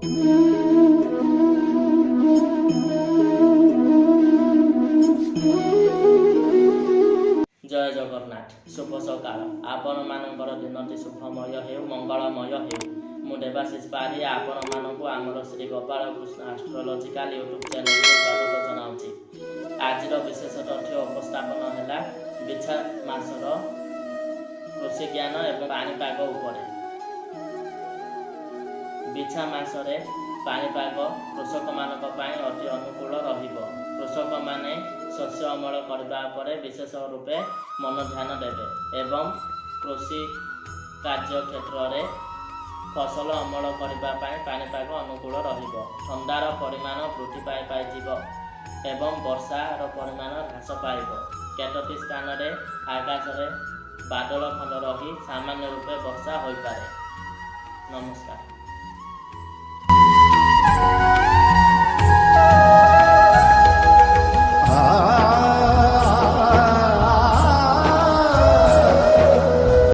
जय जगन्नाथ। शुभ सकाळ। आपण मानकर दिनटी शुभमय हेउ मंगलमय हेउ। मु देवाशीष पारी आपण मानकु आमर Shri Gopal Krishna astrological YouTube channel को स्वागत जनाउछि। आजिर विशेष तथ्य उपस्थापन हैला बिछा मासर कृषि ज्ञान एवं पाणीपाग उपरे। बिछा मासरे पाणीपाग कृषक मानक पई अति अनुकूल रहिबो। कृषक माने शस्य अमल करबा परे विशेष रूपे मन ध्यान देवे एवं कृषि कार्य क्षेत्र में फसल अमल करने पाणीपाग अनुकूल रहिबो। ठंडार परिमाण वृद्धि पाइब एवं वर्षार परिमाण ह्रास पाइब। केतोटी स्थान में आकाश में बादल खंड रही सामान्य रूपे वर्षा हो पारे। नमस्कार।